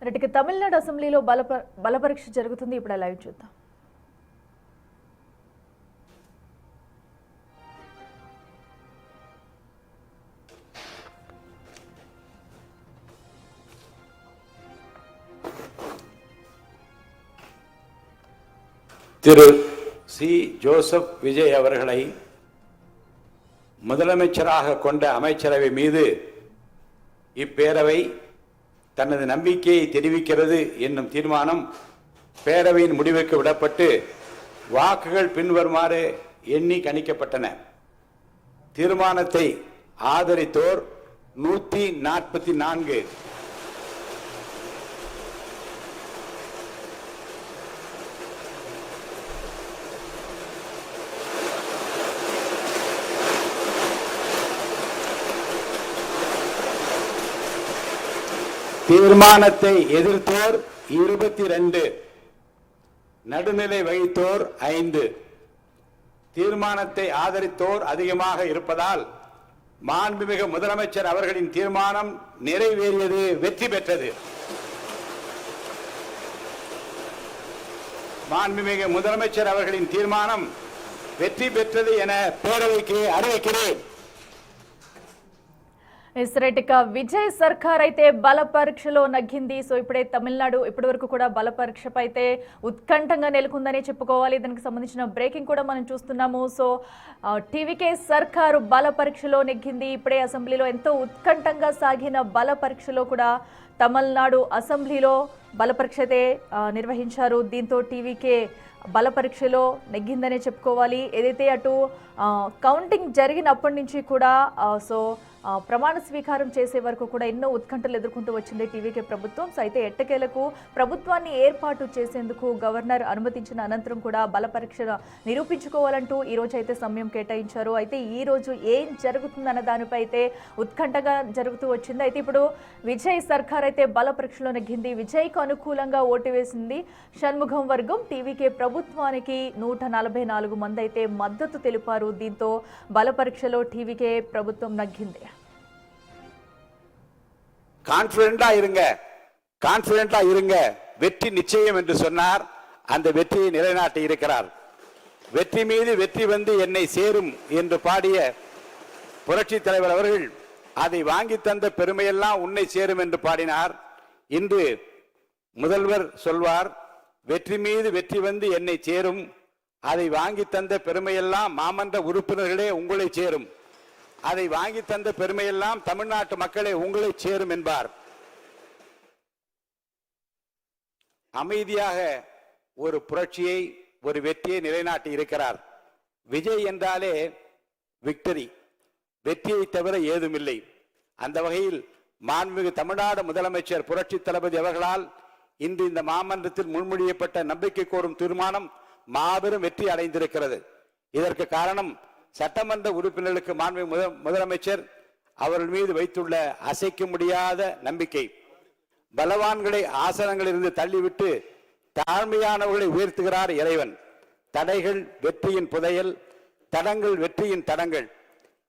రెడ్డికి తమిళనాడు అసెంబ్లీలో బలపరీక్ష జరుగుతుంది. ఇప్పుడు లైవ్ చూద్దాం. திரு சி. ஜோசப் விஜய் அவர்களை முதலமைச்சராக கொண்ட அமைச்சரவை மீது இப்பேரவை தனது நம்பிக்கையை தெரிவிக்கிறது என்னும் தீர்மானம் பேரவையின் முடிவுக்கு விடப்பட்டு வாக்குகள் பின்வருமாறு எண்ணி கணிக்கப்பட்டன. தீர்மானத்தை ஆதரித்தோர் 144, தீர்மானத்தை எதிர்த்தோர் 22, நடுநிலை வகித்தோர் 5. தீர்மானத்தை ஆதரித்தோர் அதிகமாக இருப்பதால் மாண்புமிகு முதலமைச்சர் அவர்களின் தீர்மானம் நிறைவேறியது, வெற்றி பெற்றது. மாண்புமிகு முதலமைச்சர் அவர்களின் தீர்மானம் வெற்றி பெற்றது என பேரவைக்கு அறிவிக்கிறேன். రెడ్డిగా విజయ్ సర్కార్ అయితే బల పరీక్షలో నగ్గింది. సో ఇప్పుడే తమిళనాడు ఇప్పటి వరకు కూడా బల పరీక్షపై అయితే ఉత్కంఠంగా నెలకొందని చెప్పుకోవాలి. దానికి సంబంధించిన బ్రేకింగ్ కూడా మనం చూస్తున్నాము. సో టీవీకే సర్కారు బల పరీక్షలో నెగ్గింది. ఇప్పుడే అసెంబ్లీలో ఎంతో ఉత్కంఠంగా సాగిన బల పరీక్షలో కూడా తమిళనాడు అసెంబ్లీలో బల పరీక్ష అయితే నిర్వహించారు. దీంతో టీవీకే బల పరీక్షలో నెగ్గిందనే చెప్పుకోవాలి. ఏదైతే అటు కౌంటింగ్ జరిగినప్పటి నుంచి కూడా సో ప్రమాణ స్వీకారం చేసే వరకు కూడా ఎన్నో ఉత్కంఠలు ఎదుర్కొంటూ వచ్చింది టీవీకే ప్రభుత్వం. సో అయితే ఎట్టకేలకు ప్రభుత్వాన్ని ఏర్పాటు చేసేందుకు గవర్నర్ అనుమతించిన అనంతరం కూడా బల పరీక్ష నిరూపించుకోవాలంటూ ఈ రోజు అయితే సమయం కేటాయించారు. అయితే ఈ రోజు ఏం జరుగుతుందన్న దానిపై అయితే ఉత్కంఠగా జరుగుతూ వచ్చింది. అయితే ఇప్పుడు విజయ్ సర్కార్ అయితే బల పరీక్షలో నెగ్గింది. విజయ్కు అనుకూలంగా ఓటు వేసింది షణ్ముఖం వర్గం. టీవీకే ప్రభుత్వానికి 144 మంది అయితే మద్దతు తెలిపారు. దీంతో బల పరీక్షలో టీవీకే ప్రభుత్వం నగ్గింది. கான்பிடண்டா இருங்க, வெற்றி நிச்சயம் என்று சொன்னார். அந்த வெற்றியை நிலைநாட்டி இருக்கிறார். வெற்றி மீது வெற்றி வந்து என்னை சேரும் என்று பாடிய புரட்சி தலைவர் அவர்கள் அதை வாங்கி தந்த பெருமையெல்லாம் உன்னை சேரும் என்று பாடினார். இன்று முதல்வர் சொல்வார், வெற்றி மீது வெற்றி வந்து என்னை சேரும், அதை வாங்கி தந்த பெருமையெல்லாம் மாமன்ற உறுப்பினர்களே உங்களை சேரும், அதை வாங்கி தந்த பெருமையெல்லாம் தமிழ்நாட்டு மக்களே உங்களை சேரும் என்பார். அமைதியாக ஒரு புரட்சியை, ஒரு வெற்றியை நிலைநாட்டி இருக்கிறார். விஜய் என்றாலே விக்டரி, வெற்றியை தவிர ஏதுமில்லை. அந்த வகையில் மாண்புமிகு தமிழ்நாடு முதலமைச்சர் புரட்சி தளபதி அவர்களால் இன்று இந்த மாமன்றத்தில் முன்மொழியப்பட்ட நம்பிக்கை கோரும் தீர்மானம் மாபெரும் வெற்றி அடைந்திருக்கிறது. இதற்கு காரணம் சட்டமன்ற உறுப்பினர்களுக்கு மாண்புமிகு முதலமைச்சர் அவர்கள் மீது வைத்துள்ள அசைக்க முடியாத நம்பிக்கை. பலவான்களை ஆசனங்களிலிருந்து தள்ளிவிட்டு தாழ்மையானவர்களை உயர்த்துகிறார் இறைவன். தடைகள் வெற்றியின் புதையல், தடங்கள் வெற்றியின் தடங்கள்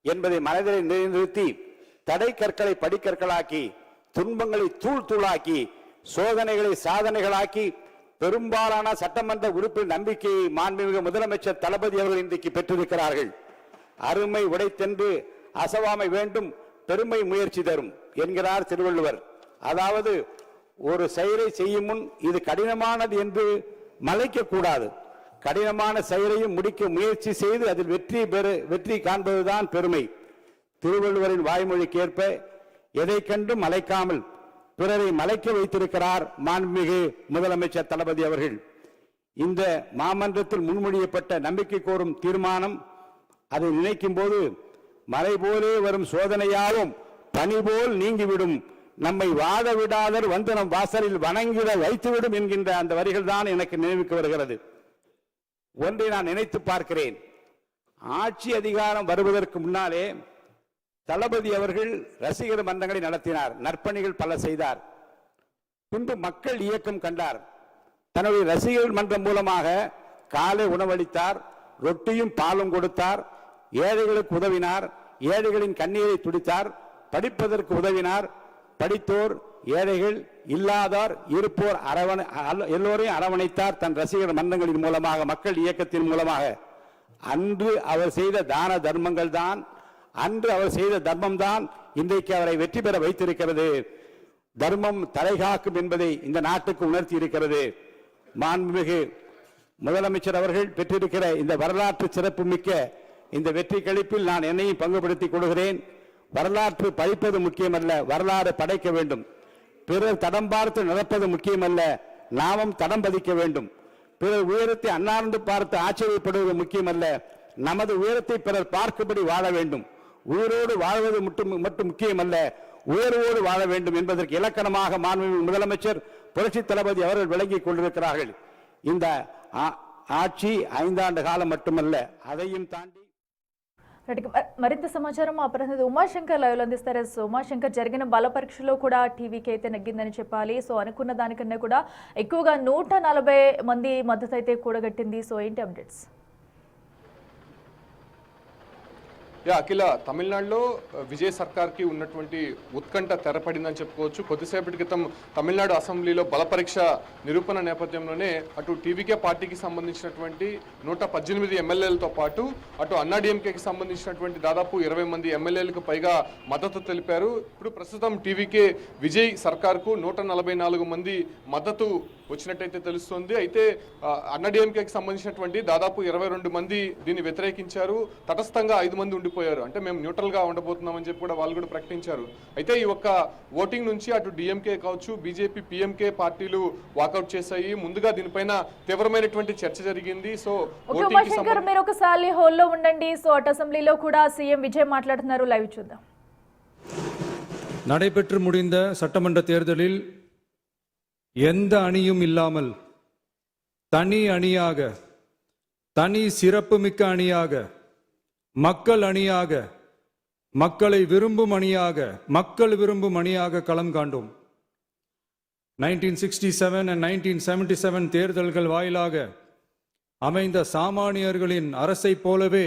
என்பதை மனதில் நிறுத்தி தடை கற்களை படிக்கற்களாக்கி, துன்பங்களை தூள் தூளாக்கி, சோதனைகளை சாதனைகளாக்கி பெரும்பாலான சட்டமன்ற உறுப்பினர் நம்பிக்கையை மாண்புமிகு முதலமைச்சர் தளபதி அவர்கள் இன்றைக்கு பெற்றிருக்கிறார்கள். அருமை உடைத்தென்று அசவாமை வேண்டும், பெருமை முயற்சி தரும் என்கிறார் திருவள்ளுவர். அதாவது ஒரு செயலை செய்யும் முன் இது கடினமானது என்று மலைக்க கூடாது. கடினமான செயலையும் முடிக்க முயற்சி செய்து அதில் வெற்றி காண்பதுதான் பெருமை. திருவள்ளுவரின் வாய்மொழிக்கேற்ப எதை கண்டும் மலைக்காமல் பிறரை மலைக்க வைத்திருக்கிறார் மாண்புமிகு முதலமைச்சர் தளபதி அவர்கள். இந்த மாமன்றத்தில் முன்மொழியப்பட்ட நம்பிக்கை கோரும் தீர்மானம், அதை நினைக்கும் போது மலை போலே வரும் சோதனையாவும் பனி போல் நீங்கிவிடும், நம்மை வாழ விடாதர் வந்து நம் வாசலில் வணங்கிட வைத்துவிடும் என்கின்ற அந்த வரிகள் தான் எனக்கு நினைவுக்கு வருகிறது. ஒன்றை நான் நினைத்து பார்க்கிறேன். ஆட்சி அதிகாரம் வருவதற்கு முன்னாலே தளபதி அவர்கள் ரசிகர் மன்றங்களை நடத்தினார், நற்பணிகள் பல செய்தார். பின்பு மக்கள் இயக்கம் கண்டார். தன்னுடைய ரசிகர் மன்றம் மூலமாக காலை உணவளித்தார், ரொட்டியும் பாலும் கொடுத்தார், ஏழைகளுக்கு உதவினார், ஏழைகளின் கண்ணீரை துடித்தார், படிப்பதற்கு உதவினார், படித்தோர் ஏழைகள், இல்லாதார், இருப்போர் எல்லோரையும் அரவணைத்தார் தன் ரசிகர் மன்றங்களின் மூலமாக, மக்கள் இயக்கத்தின் மூலமாக. அன்று அவர் செய்த தான தர்மங்கள் தான், அன்று அவர் செய்த தர்மம் தான் இன்றைக்கு அவரை வெற்றி பெற வைத்திருக்கிறது. தர்மம் தலைகாக்கும் என்பதை இந்த நாட்டுக்கு உணர்த்தி இருக்கிறது. மாண்புமிகு முதலமைச்சர் அவர்கள் பெற்றிருக்கிற இந்த வரலாற்று சிறப்பு மிக்க இந்த வெற்றி கழிப்பில் நான் என்னையும் பங்குபடுத்திக் கொள்கிறேன். வரலாற்று படிப்பது முக்கியமல்ல, வரலாறு படைக்க வேண்டும். பிறர் தடம் பார்த்து நடப்பது முக்கியமல்ல, நாமும் தடம் பதிக்க வேண்டும். பிறர் உயரத்தை அண்ணாந்து பார்த்து ஆச்சரியப்படுவது முக்கியமல்ல, நமது உயரத்தை பிறர் பார்க்கும்படி வாழ வேண்டும். உயிரோடு வாழ்வது மட்டும் முக்கியமல்ல, உயர்வோடு வாழ வேண்டும் என்பதற்கு இலக்கணமாக மாண்புமிகு முதலமைச்சர் புரட்சி தளபதி அவர்கள் விளங்கிக் கொண்டிருக்கிறார்கள். இந்த ஆட்சி 5 ஆண்டு காலம் மட்டுமல்ல, அதையும் தாண்டி మరింత సమాచారం మా ప్రతినిధి ఉమాశంకర్ లైవ్ లో అందిస్తారు. సో ఉమాశంకర్, జరిగిన బల పరీక్షలో కూడా టీవీకి అయితే నెగ్గిందని చెప్పాలి. సో అనుకున్న దానికన్నా కూడా ఎక్కువగా 140 మంది మద్దతు అయితే కూడగట్టింది. సో ఏంటి అప్డేట్స్? అఖిల, తమిళనాడులో విజయ్ సర్కార్కి ఉన్నటువంటి ఉత్కంఠ తెరపడిందని చెప్పుకోవచ్చు. కొద్దిసేపటి క్రితం తమిళనాడు అసెంబ్లీలో బలపరీక్ష నిరూపణ నేపథ్యంలోనే అటు టీవీకే పార్టీకి సంబంధించినటువంటి 118 ఎమ్మెల్యేలతో పాటు అటు అన్నాడీఎంకేకి సంబంధించినటువంటి దాదాపు 20 మంది ఎమ్మెల్యేలకు పైగా మద్దతు తెలిపారు. ఇప్పుడు ప్రస్తుతం టీవీకే విజయ్ సర్కార్కు 144 మంది మద్దతు వచ్చినట్టయితే తెలుస్తుంది. అయితే అన్నాడీఎంకేకి సంబంధించినటువంటి దాదాపు 22 మంది దీన్ని వ్యతిరేకించారు. తటస్థంగా 5 మంది ఉండిపోయారు. అంటే మేము న్యూట్రల్ గా ఉండబోతున్నామని చెప్పి కూడా వాళ్ళు కూడా ప్రకటించారు. అయితే ఈ ఒక్క ఓటింగ్ నుంచి అటు డిఎంకే కావచ్చు, బీజేపీ, పిఎంకే పార్టీలు వాకౌట్ చేశాయి. ముందుగా దీనిపైన తీవ్రమైనటువంటి చర్చ జరిగింది. సో మీరు ఒకసారి హోల్లో ఉండండి. సో అటు అసెంబ్లీలో కూడా సీఎం విజయ్ మాట్లాడుతున్నారు. లైవ్ చూద్దాం. நடைபெற்று முடிந்த சட்டமன்ற தேர்தலில் எந்த அணியும் இல்லாமல் தனி அணியாக, தனி சிறப்புமிக்க அணியாக, மக்கள் அணியாக, மக்களை விரும்பும் அணியாக, மக்கள் விரும்பும் அணியாக களம் காண்டோம். 1967 and 1977 தேர்தல்கள் வாயிலாக அமைந்த சாமானியர்களின் அரசை போலவே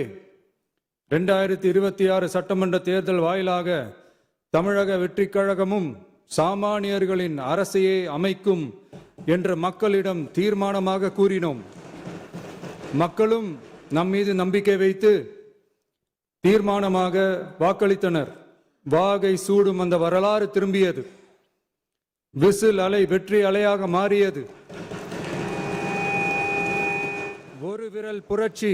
2026 சட்டமன்ற தேர்தல் வாயிலாக தமிழக வெற்றிக் கழகமும் சாமானியர்களின் அரசையே அமைக்கும் என்று மக்களிடம் தீர்மானமாக கூறினோம். மக்களும் நம் மீது நம்பிக்கை வைத்து தீர்மானமாக வாக்களித்தனர். வாகை சூடும் அந்த வரலாறு திரும்பியது. விசில் அலை வெற்றி அலையாக மாறியது. ஒரு விரல் புரட்சி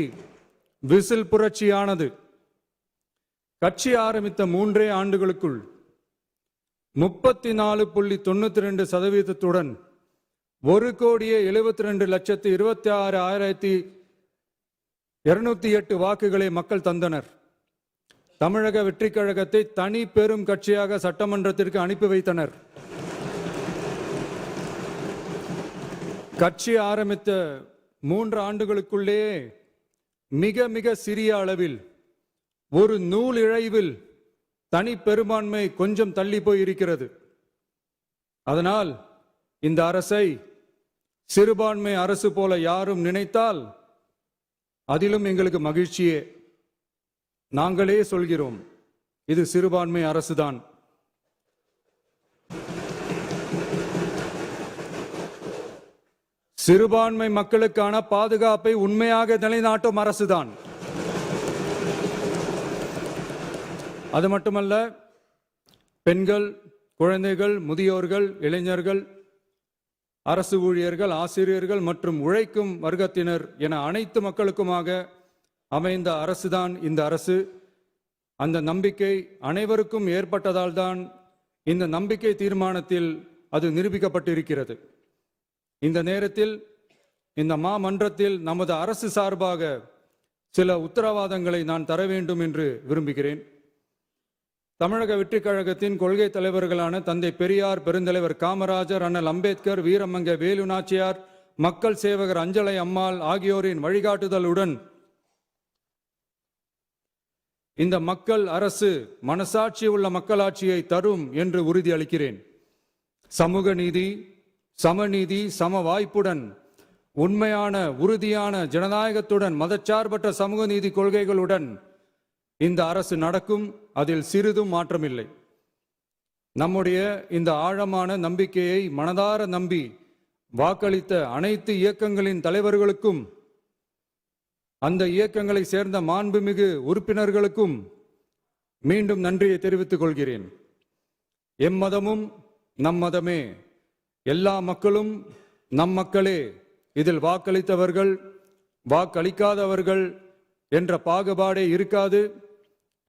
விசில் புரட்சியானது. கட்சி ஆரம்பித்த 3 ஆண்டுகளுக்குள் 34.92% 1,72,26,208 வாக்குகளை மக்கள் தந்தனர். தமிழக வெற்றிக் கழகத்தை தனி பெரும் கட்சியாக சட்டமன்றத்திற்கு அனுப்பி வைத்தனர். கட்சி ஆரம்பித்த 3 ஆண்டுகளுக்குள்ளே மிக மிக சிறிய அளவில் ஒரு நூல் இழைவில் தனி பெரும்பான்மை கொஞ்சம் தள்ளி போயிருக்கிறது. அதனால் இந்த அரசை சிறுபான்மை அரசு போல யாரும் நினைத்தால் அதிலும் எங்களுக்கு மகிழ்ச்சியே. நாங்களே சொல்கிறோம், இது சிறுபான்மை அரசுதான். சிறுபான்மை மக்களுக்கான பாதுகாப்பை உண்மையாக நிலைநாட்டும் அரசுதான். அது மட்டுமல்ல, பெண்கள், குழந்தைகள், முதியோர்கள், இளைஞர்கள், அரசு ஊழியர்கள், ஆசிரியர்கள் மற்றும் உழைக்கும் வர்க்கத்தினர் என அனைத்து மக்களுக்குமாக அமைந்த அரசுதான் இந்த அரசு. அந்த நம்பிக்கை அனைவருக்கும் ஏற்பட்டதால் தான் இந்த நம்பிக்கை தீர்மானத்தில் அது நிரூபிக்கப்பட்டிருக்கிறது. இந்த நேரத்தில் இந்த மாமன்றத்தில் நமது அரசு சார்பாக சில உத்தரவாதங்களை நான் தர வேண்டும் என்று விரும்புகிறேன். தமிழக வெற்றிக் கழகத்தின் கொள்கை தலைவர்களான தந்தை பெரியார், பெருந்தலைவர் காமராஜர், அண்ணல் அம்பேத்கர், வீரமங்க வேலு நாச்சியார், மக்கள் சேவகர் அஞ்சலை அம்மாள் ஆகியோரின் வழிகாட்டுதலுடன் இந்த மக்கள் அரசு மனசாட்சி உள்ள மக்களாட்சியை தரும் என்று உறுதியளிக்கிறேன். சமூக நீதி, சமநீதி, சம வாய்ப்புடன், உண்மையான உறுதியான ஜனநாயகத்துடன், மதச்சார்பற்ற சமூக நீதி கொள்கைகளுடன் இந்த அரசு நடக்கும். அதில் சிறிதும் மாற்றமில்லை. நம்முடைய இந்த ஆழமான நம்பிக்கையை மனதார நம்பி வாக்களித்த அனைத்து இயக்கங்களின் தலைவர்களுக்கும் அந்த இயக்கங்களை சேர்ந்த மாண்புமிகு உறுப்பினர்களுக்கும் மீண்டும் நன்றியை தெரிவித்துக் கொள்கிறேன். எம்மதமும் நம் மதமே, எல்லா மக்களும் நம் மக்களே, இதில் வாக்களித்தவர்கள் வாக்களிக்காதவர்கள் என்ற பாகுபாடே இருக்காது.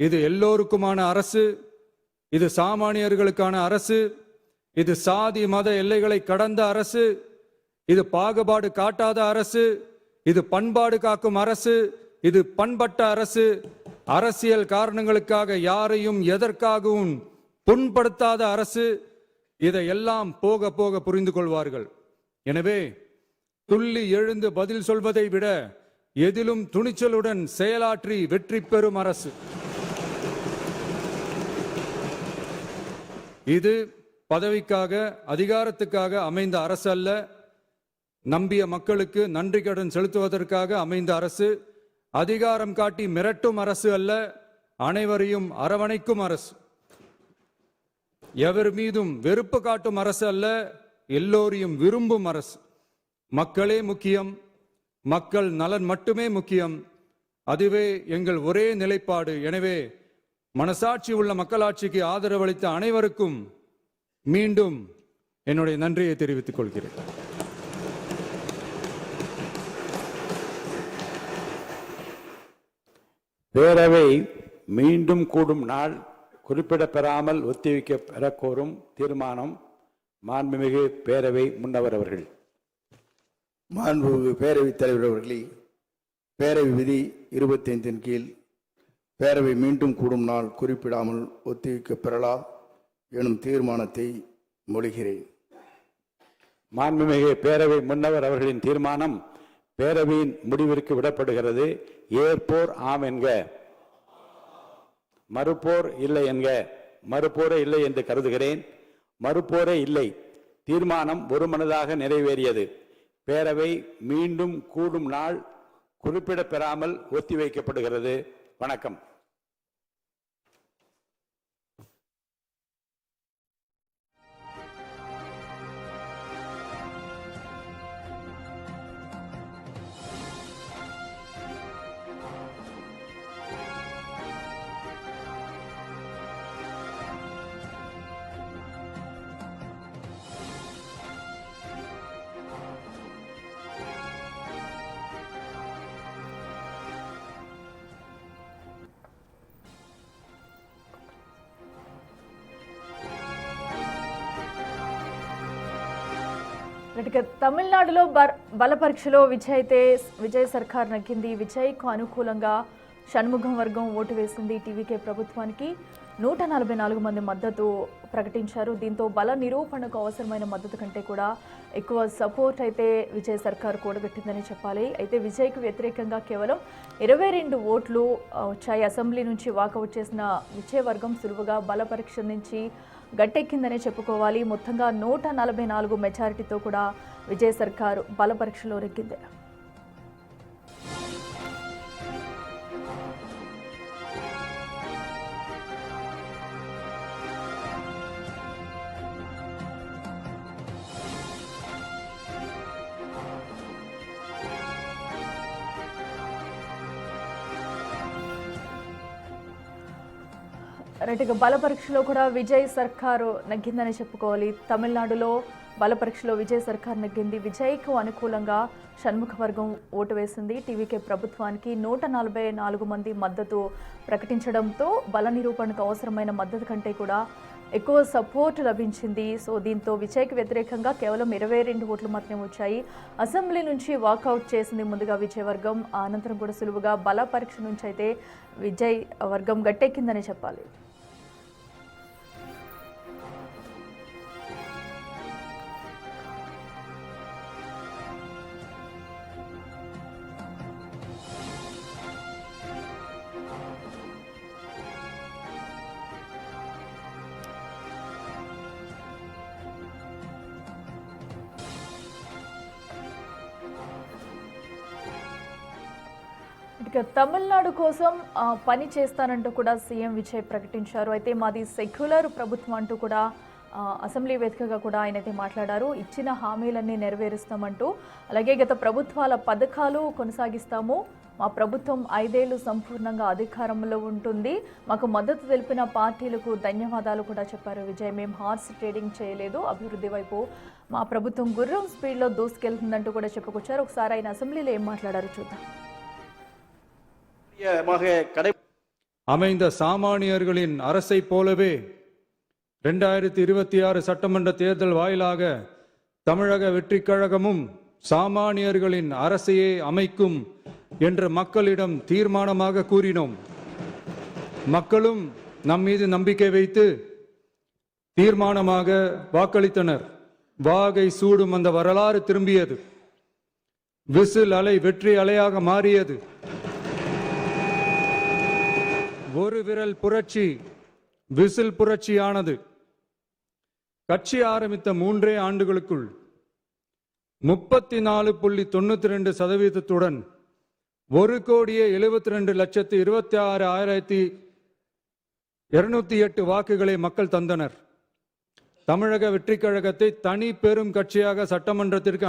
இது எல்லோருக்குமான அரசு, இது சாமானியர்களுக்கான அரசு, இது சாதி மத எல்லைகளை கடந்த அரசு, இது பாகுபாடு காட்டாத அரசு, இது பண்பாடு காக்கும் அரசு, இது பண்பட்ட அரசு, அரசியல் காரணங்களுக்காக யாரையும் எதற்காகவும் புண்படுத்தாத அரசு. இதையெல்லாம் போக போக புரிந்து கொள்வார்கள். எனவே துள்ளி எழுந்து பதில் சொல்வதை விட எதிலும் துணிச்சலுடன் செயலாற்றி வெற்றி பெறும் அரசு இது. பதவிக்காக அதிகாரத்துக்காக அமைந்த அரசு அல்ல, நம்பிய மக்களுக்கு நன்றி கடன் செலுத்துவதற்காக அமைந்த அரசு. அதிகாரம் காட்டி மிரட்டும் அரசு அல்ல, அனைவரையும் அரவணைக்கும் அரசு. எவர் மீதும் வெறுப்பு காட்டும் அரசு அல்ல, எல்லோரையும் விரும்பும் அரசு. மக்களே முக்கியம், மக்கள் நலன் மட்டுமே முக்கியம், அதுவே எங்கள் ஒரே நிலைப்பாடு. எனவே மனசாட்சி உள்ள மக்களாட்சிக்கு ஆதரவளித்த அனைவருக்கும் மீண்டும் என்னுடைய நன்றியை தெரிவித்துக் கொள்கிறேன். பேரவை மீண்டும் கூடும் நாள் குறிப்பிடப்பெறாமல் ஒத்திவைக்க பெறக்கோரும் தீர்மானம் மாண்புமிகு பேரவை முன்னவர் அவர்கள். மாண்புமிகு பேரவைத் தலைவர் அவர்களே, பேரவை விதி 25 கீழ் பேரவை மீண்டும் கூடும் நாள் குறிப்பிடாமல் ஒத்திவைக்க பெறலா எனும் தீர்மானத்தை மொழிகிறேன். மாண்புமிகு பேரவை முன்னவர் அவர்களின் தீர்மானம் பேரவையின் முடிவிற்கு விடப்படுகிறது. ஏற்போர் ஆம் என்க, மறுப்போர் இல்லை என்க. மறுப்போரே இல்லை என்று கருதுகிறேன். மறுப்போரே இல்லை. தீர்மானம் ஒருமனதாக நிறைவேறியது. பேரவை மீண்டும் கூடும் நாள் குறிப்பிடப்பெறாமல் ஒத்திவைக்கப்படுகிறது. வணக்கம். తమిళనాడులో బల పరీక్షలో విజయ్ సర్కార్ నగ్గింది. విజయ్కు అనుకూలంగా షణ్ముఖం వర్గం ఓటు వేసింది. టీవీకే ప్రభుత్వానికి 144 మంది మద్దతు ప్రకటించారు. దీంతో బల నిరూపణకు అవసరమైన మద్దతు కంటే కూడా ఎక్కువ సపోర్ట్ అయితే విజయ్ సర్కార్ కూడగట్టిందని చెప్పాలి. అయితే విజయ్కు వ్యతిరేకంగా కేవలం 22 ఓట్లు వచ్చాయి. అసెంబ్లీ నుంచి వాకౌట్ చేసిన విజయ్ వర్గం సులువుగా బల పరీక్ష నుంచి గట్టెక్కిందనే చెప్పుకోవాలి. మొత్తంగా 144 మెజారిటీతో కూడా విజయ్ సర్కార్ బల పరీక్షలో నెగ్గింది. రైట్గా బల పరీక్షలో కూడా విజయ్ సర్కారు నగ్గిందని చెప్పుకోవాలి. తమిళనాడులో బల పరీక్షలో విజయ్ సర్కార్ నగ్గింది. విజయ్కు అనుకూలంగా షణ్ముఖ వర్గం ఓటు వేసింది. టీవీకే ప్రభుత్వానికి 144 మంది మద్దతు ప్రకటించడంతో బల నిరూపణకు అవసరమైన మద్దతు కంటే కూడా ఎక్కువ సపోర్ట్ లభించింది. సో దీంతో విజయ్కి వ్యతిరేకంగా కేవలం 22 ఓట్లు మాత్రమే వచ్చాయి. అసెంబ్లీ నుంచి వాకౌట్ చేసింది ముందుగా విజయ్ వర్గం. అనంతరం కూడా సులువుగా బల పరీక్ష నుంచి అయితే విజయ్ వర్గం గట్టెక్కిందని చెప్పాలి. ఇక ఇక తమిళనాడు కోసం పని చేస్తానంటూ కూడా సీఎం విజయ్ ప్రకటించారు. అయితే మాది సెక్యులర్ ప్రభుత్వం అంటూ కూడా అసెంబ్లీ వేదికగా కూడా ఆయన అయితే మాట్లాడారు. ఇచ్చిన హామీలన్నీ నెరవేరుస్తామంటూ, అలాగే గత ప్రభుత్వాల పథకాలు కొనసాగిస్తాము, మా ప్రభుత్వం 5 ఏళ్లు సంపూర్ణంగా అధికారంలో ఉంటుంది, మాకు మద్దతు తెలిపిన పార్టీలకు ధన్యవాదాలు కూడా చెప్పారు విజయ్. మేము హార్స్ ట్రేడింగ్ చేయలేదు, అభివృద్ధి వైపు మా ప్రభుత్వం గుర్రం స్పీడ్లో దూసుకెళ్తుందంటూ కూడా చెప్పుకొచ్చారు. ఒకసారి ఆయన అసెంబ్లీలో ఏం మాట్లాడారు చూద్దాం. அமைந்த சாமானியர்களின் அரசை போலவே 2026 சட்டமன்ற தேர்தல் வாயிலாக தமிழக வெற்றிக் கழகமும் சாமானியர்களின் அரசையே அமைக்கும் என்று மக்களிடம் தீர்மானமாக கூறினோம். மக்களும் நம் மீது நம்பிக்கை வைத்து தீர்மானமாக வாக்களித்தனர். வாகை சூடும் அந்த வரலாறு திரும்பியது. விசில் அலை வெற்றி அலையாக மாறியது. ஒரு விரல் புரட்சி விசில் புரட்சியானது. கட்சி ஆரம்பித்த 3 ஆண்டுகளுக்குள் 34.92% 1,72,26,208 வாக்குகளை மக்கள் தந்தனர். தமிழக வெற்றிக் கழகத்தை தனி பெரும் கட்சியாக சட்டமன்றத்திற்கு